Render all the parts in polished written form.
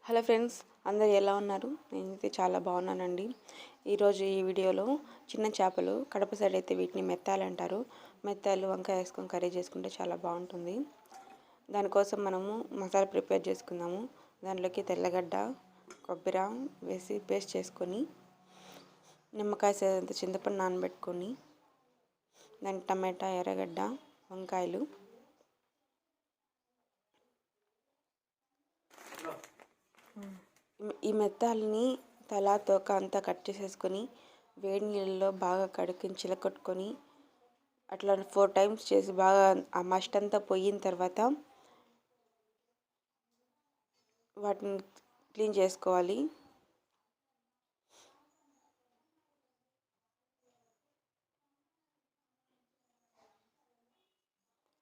Hello friends, అందరు ఎలా ఉన్నారు? నేనైతే చాలా బాగున్నానండి. ఈరోజు ఈ వీడియోలో చిన్న చేపలు, కడప సైడ్ అయితే వీటిని మెత్తాలు అంటారు. మెత్తాలు వంకాయ వేసుకొని కర్రీ చేసుకుంటే చాలా బాగుంటుంది. దానికోసం మనము మసాలా ప్రిపేర్ చేసుకుందాము. దాంట్లోకి తెల్లగడ్డ, కొబ్బరి వేసి పేస్ట్ చేసుకొని, నిమ్మకాయ సేదంత చింతపండు నానబెట్టుకొని, దానికి టమాటా, ఎర్రగడ్డ, వంకాయలు, ఈ మెత్తాలని తలా తోక అంతా కట్ చేసేసుకొని వేడి నీళ్ళలో బాగా కడుక్కుని చిలకొట్టుకొని అట్లా 4 టైమ్స్ చేసి బాగా ఆ మస్ట్ అంతా పోయిన తర్వాత వాటిని క్లీన్ చేసుకోవాలి.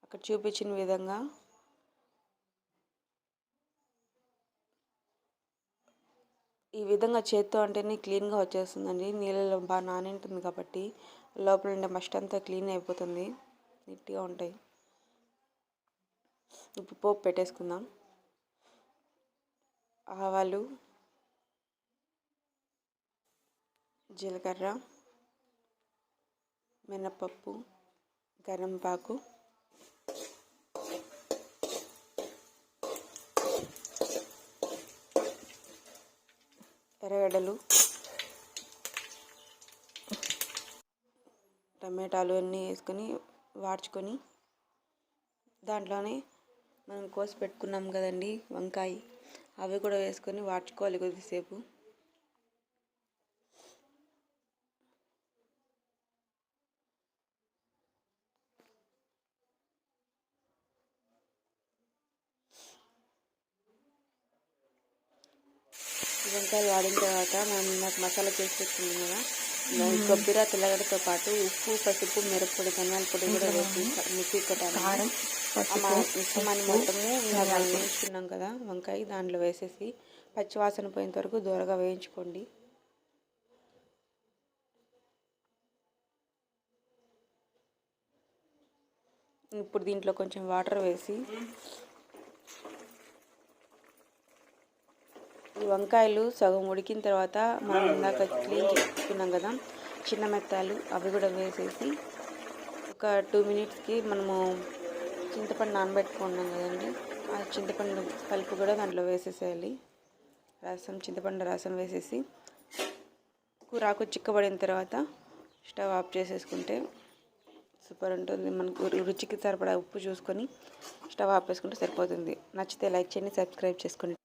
అక్కడ చూపించిన విధంగా ఈ విధంగా చేత్తో అంటేనే క్లీన్గా వచ్చేస్తుందండి. నీళ్ళలో బాగా నానింటుంది కాబట్టి లోపల ఉండే మస్ట్ అంతా క్లీన్ అయిపోతుంది, నీట్గా ఉంటాయి. ఇప్పుడు పోపు పెట్టేసుకుందాం. ఆవాలు, జీలకర్ర, మినపప్పు, గరంపాకు, ఎర్రగడ్డలు, టమాటాలు అన్నీ వేసుకొని వాడ్చుకొని దాంట్లోనే మనం కోసి పెట్టుకున్నాం కదండి వంకాయ, అవి కూడా వేసుకొని వాడ్చుకోవాలి కొద్దిసేపు. వంకాయలు వాడిన తర్వాత మనం నాకు మసాలా చేసి పెట్టుకున్నాం కదా, కొబ్బరి, తెల్లగడ్డతో పాటు ఉప్పు, పసుపు, మిరప్పొడి, ధనియాల పొడి కూడా వేసి మిక్సీ కొట్టాలి. మిశ్రమాన్ని మొత్తము వేయించుకున్నాం కదా వంకాయ, దాంట్లో వేసేసి పచ్చివాసన పోయేంత వరకు దూరగా వేయించుకోండి. ఇప్పుడు దీంట్లో కొంచెం వాటర్ వేసి ఈ వంకాయలు సగం ఉడికిన తర్వాత మనం ఇందాక క్లీన్ చేసుకున్నాం కదా చిన్న మెత్తాలు, అవి కూడా వేసేసి ఒక 2 మినిట్స్కి మనము చింతపండు నానబెట్టుకున్నాం కదండి, ఆ చింతపండు పలుపు కూడా దాంట్లో వేసేసేయాలి. చింతపండు రసం వేసేసి కూరాకు చిక్కబడిన తర్వాత స్టవ్ ఆఫ్ చేసేసుకుంటే సూపర్ ఉంటుంది. మనకు రుచికి సరిపడా ఉప్పు చూసుకొని స్టవ్ ఆఫ్ చేసుకుంటే సరిపోతుంది. నచ్చితే లైక్ చేయండి, సబ్స్క్రైబ్ చేసుకోండి.